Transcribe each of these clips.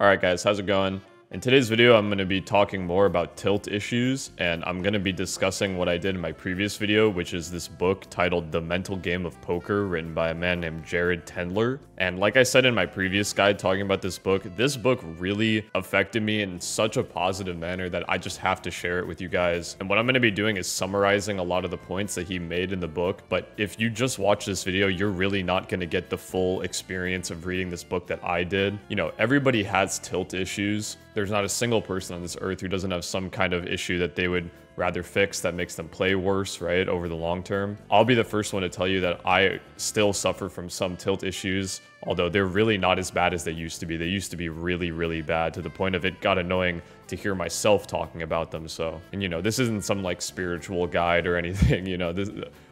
Alright guys, how's it going? In today's video, I'm going to be talking more about tilt issues, and I'm going to be discussing what I did in my previous video, which is this book titled The Mental Game of Poker, written by a man named Jared Tendler. And like I said in my previous guide talking about this book really affected me in such a positive manner that I just have to share it with you guys. And what I'm going to be doing is summarizing a lot of the points that he made in the book, but if you just watch this video, you're really not going to get the full experience of reading this book that I did. You know, everybody has tilt issues. There's not a single person on this earth who doesn't have some kind of issue that they would rather fix that makes them play worse, right, over the long term. I'll be the first one to tell you that I still suffer from some tilt issues, although they're really not as bad as they used to be. They used to be really, really bad to the point of it got annoying to hear myself talking about them. So, and you know, this isn't some like spiritual guide or anything, you know,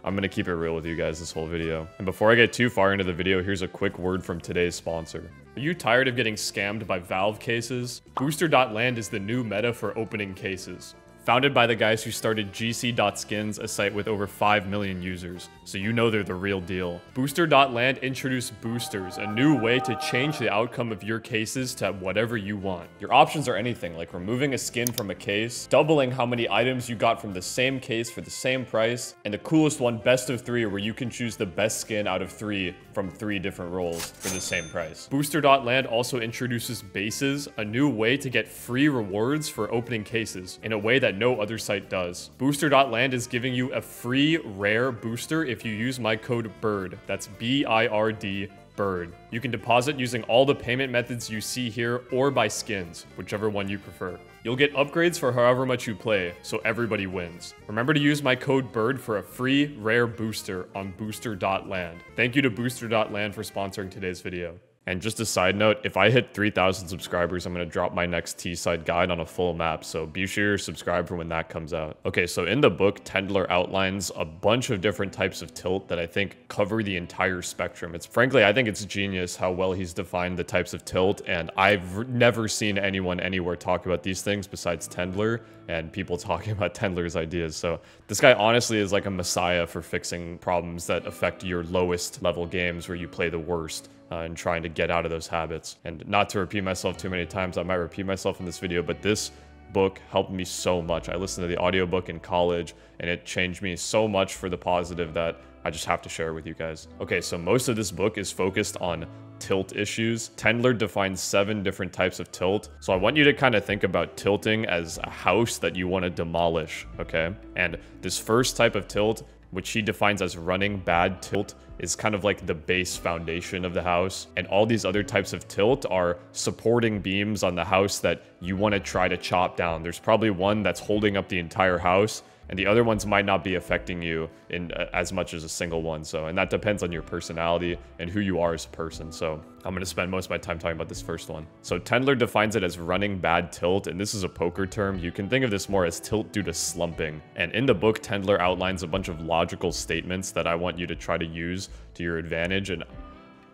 I'm gonna keep it real with you guys this whole video. And before I get too far into the video, here's a quick word from today's sponsor. Are you tired of getting scammed by Valve cases? Booster.land is the new meta for opening cases. Founded by the guys who started GC.skins, a site with over 5 million users, so you know they're the real deal. Booster.land introduced boosters, a new way to change the outcome of your cases to whatever you want. Your options are anything, like removing a skin from a case, doubling how many items you got from the same case for the same price, and the coolest one, best of 3, where you can choose the best skin out of 3 from 3 different rolls for the same price. Booster.land also introduces bases, a new way to get free rewards for opening cases, in a way that no other site does. Booster.land is giving you a free rare booster if you use my code BIRD. That's B-I-R-D, BIRD. You can deposit using all the payment methods you see here or by skins, whichever one you prefer. You'll get upgrades for however much you play, so everybody wins. Remember to use my code BIRD for a free rare booster on Booster.land. Thank you to Booster.land for sponsoring today's video. And just a side note, if I hit 3,000 subscribers, I'm going to drop my next T-side guide on a full map, so be sure to subscribe for when that comes out. Okay, so in the book, Tendler outlines a bunch of different types of tilt that I think cover the entire spectrum. Frankly, I think it's genius how well he's defined the types of tilt, and I've never seen anyone anywhere talk about these things besides Tendler and people talking about Tendler's ideas. So this guy honestly is like a messiah for fixing problems that affect your lowest level games where you play the worst. And trying to get out of those habits. And not to repeat myself too many times, I might repeat myself in this video, but this book helped me so much. I listened to the audiobook in college and it changed me so much for the positive that I just have to share with you guys. Okay, so most of this book is focused on tilt issues. Tendler defines 7 different types of tilt. So I want you to kind of think about tilting as a house that you want to demolish, okay? And this first type of tilt, which he defines as running bad tilt, is kind of like the base foundation of the house. And all these other types of tilt are supporting beams on the house that you want to try to chop down. There's probably one that's holding up the entire house, and the other ones might not be affecting you in as much as a single one. So, and that depends on your personality and who you are as a person. So I'm going to spend most of my time talking about this first one. So Tendler defines it as running bad tilt, and this is a poker term. You can think of this more as tilt due to slumping. And in the book, Tendler outlines a bunch of logical statements that I want you to try to use to your advantage. And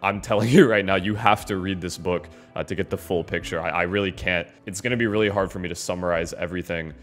I'm telling you right now, you have to read this book to get the full picture. I really can't. It's going to be really hard for me to summarize everything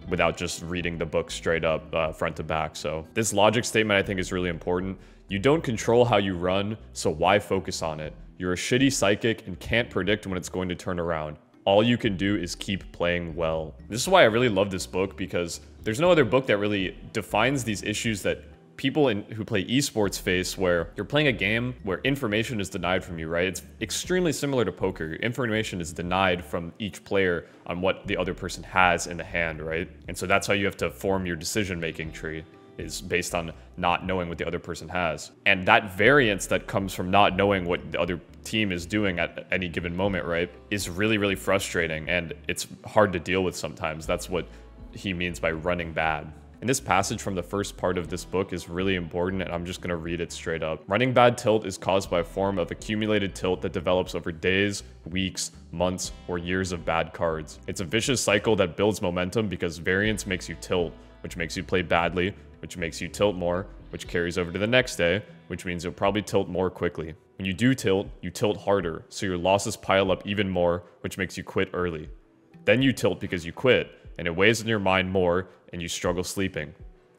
without just reading the book straight up front to back. So this logic statement I think is really important. You don't control how you run, so why focus on it? You're a shitty psychic and can't predict when it's going to turn around. All you can do is keep playing well. This is why I really love this book, because there's no other book that really defines these issues that people who play esports face, where you're playing a game where information is denied from you, right? It's extremely similar to poker. Information is denied from each player on what the other person has in the hand, right? And so that's how you have to form your decision-making tree, is based on not knowing what the other person has. And that variance that comes from not knowing what the other team is doing at any given moment, right, is really, really frustrating, and it's hard to deal with sometimes. That's what he means by running bad. And this passage from the first part of this book is really important, and I'm just going to read it straight up. Running bad tilt is caused by a form of accumulated tilt that develops over days, weeks, months, or years of bad cards. It's a vicious cycle that builds momentum because variance makes you tilt, which makes you play badly, which makes you tilt more, which carries over to the next day, which means you'll probably tilt more quickly. When you do tilt, you tilt harder, so your losses pile up even more, which makes you quit early. Then you tilt because you quit, and it weighs on your mind more, and you struggle sleeping.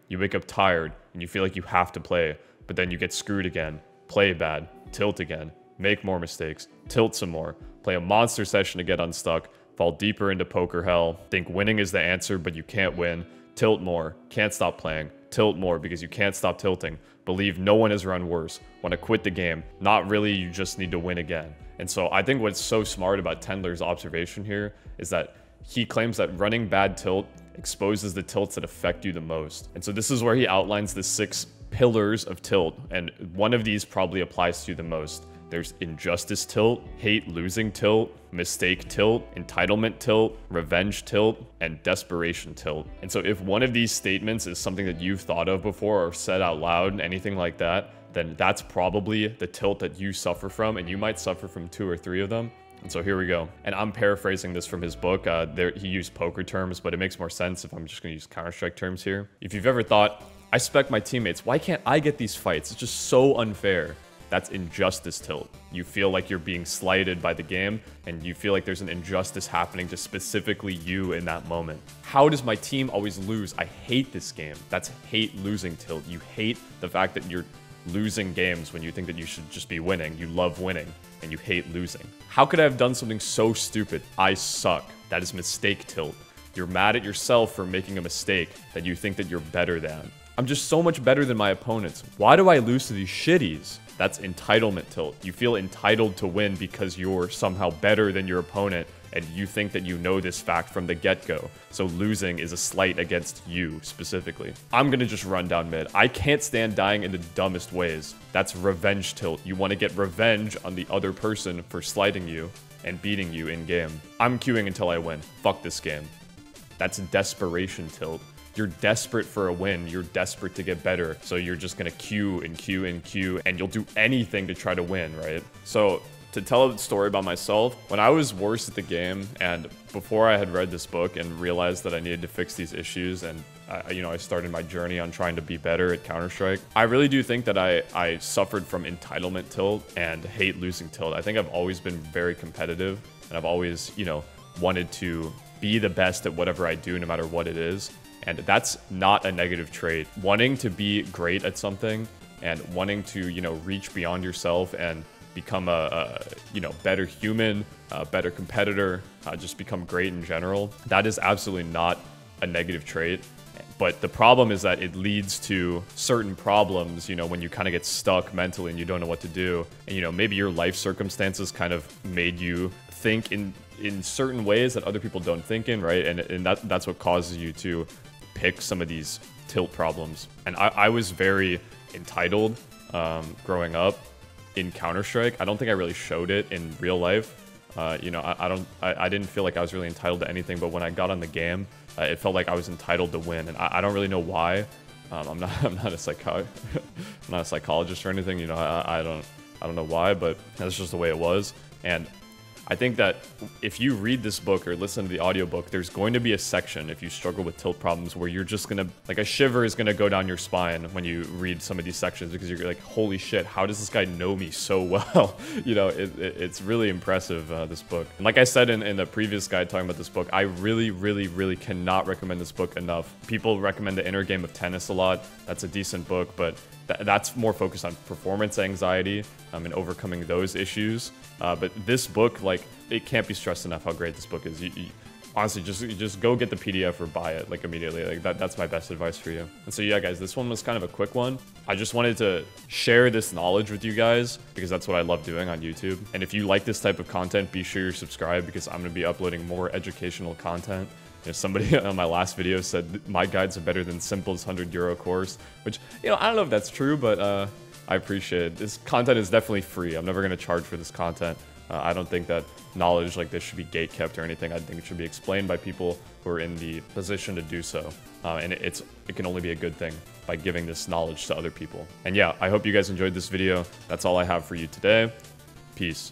You wake up tired, and you feel like you have to play, but then you get screwed again, play bad, tilt again, make more mistakes, tilt some more, play a monster session to get unstuck, fall deeper into poker hell, think winning is the answer but you can't win, tilt more, can't stop playing, tilt more because you can't stop tilting, believe no one has run worse, want to quit the game, not really, you just need to win again. And so I think what's so smart about Tendler's observation here is that he claims that running bad tilt exposes the tilts that affect you the most. And so this is where he outlines the 6 pillars of tilt, and one of these probably applies to you the most. There's injustice tilt, hate losing tilt, mistake tilt, entitlement tilt, revenge tilt, and desperation tilt. And so if one of these statements is something that you've thought of before or said out loud, anything like that, then that's probably the tilt that you suffer from, and you might suffer from 2 or 3 of them. And so here we go. And I'm paraphrasing this from his book. He used poker terms, but it makes more sense if I'm just gonna use Counter-Strike terms here. If you've ever thought, I spec my teammates, why can't I get these fights? It's just so unfair. That's injustice tilt. You feel like you're being slighted by the game, and you feel like there's an injustice happening to specifically you in that moment. How does my team always lose? I hate this game. That's hate losing tilt. You hate the fact that you're losing games when you think that you should just be winning. You love winning, and you hate losing. How could I have done something so stupid? I suck. That is mistake tilt. You're mad at yourself for making a mistake that you think that you're better than. I'm just so much better than my opponents. Why do I lose to these shitties? That's entitlement tilt. You feel entitled to win because you're somehow better than your opponent, and you think that you know this fact from the get-go. So losing is a slight against you specifically. I'm gonna just run down mid. I can't stand dying in the dumbest ways. That's revenge tilt. You want to get revenge on the other person for slighting you and beating you in game. I'm queuing until I win. Fuck this game. That's desperation tilt. You're desperate for a win. You're desperate to get better. So you're just gonna queue and queue and queue, and you'll do anything to try to win, right? So to tell a story about myself, when I was worse at the game, and before I had read this book and realized that I needed to fix these issues, and I started my journey on trying to be better at Counter-Strike, I really do think that I suffered from entitlement tilt and hate losing tilt. I think I've always been very competitive, and I've always, wanted to be the best at whatever I do, no matter what it is. And that's not a negative trait. Wanting to be great at something and wanting to, reach beyond yourself and become a better human, a better competitor, just become great in general, that is absolutely not a negative trait. But the problem is that it leads to certain problems, when you kind of get stuck mentally and you don't know what to do. And, maybe your life circumstances kind of made you think in certain ways that other people don't think in, right? And that's what causes you to pick some of these tilt problems. And I was very entitled growing up in Counter-Strike. I don't think I really showed it in real life. I didn't feel like I was really entitled to anything, but when I got on the game, it felt like I was entitled to win, and I don't really know why. I'm not a psychologist or anything. I don't know why, but that's just the way it was. And I think that if you read this book or listen to the audiobook, there's going to be a section, if you struggle with tilt problems, where you're just gonna, like, a shiver is gonna go down your spine when you read some of these sections, because you're like, holy shit, how does this guy know me so well? It's really impressive, this book. And like I said in the previous guide talking about this book, I really, really, really cannot recommend this book enough. People recommend The Inner Game of Tennis a lot. That's a decent book, but that's more focused on performance anxiety and overcoming those issues. But this book, it can't be stressed enough how great this book is. Honestly, just go get the PDF or buy it immediately. That's my best advice for you. And so yeah, guys, this one was kind of a quick one. I just wanted to share this knowledge with you guys because that's what I love doing on YouTube. And if you like this type of content, be sure you're subscribed, because I'm gonna be uploading more educational content. Somebody on my last video said my guides are better than Simple's €100 course, which, I don't know if that's true, but I appreciate it. This content is definitely free. I'm never going to charge for this content. I don't think that knowledge like this should be gatekept or anything. I think it should be explained by people who are in the position to do so. And it can only be a good thing by giving this knowledge to other people. And yeah, I hope you guys enjoyed this video. That's all I have for you today. Peace.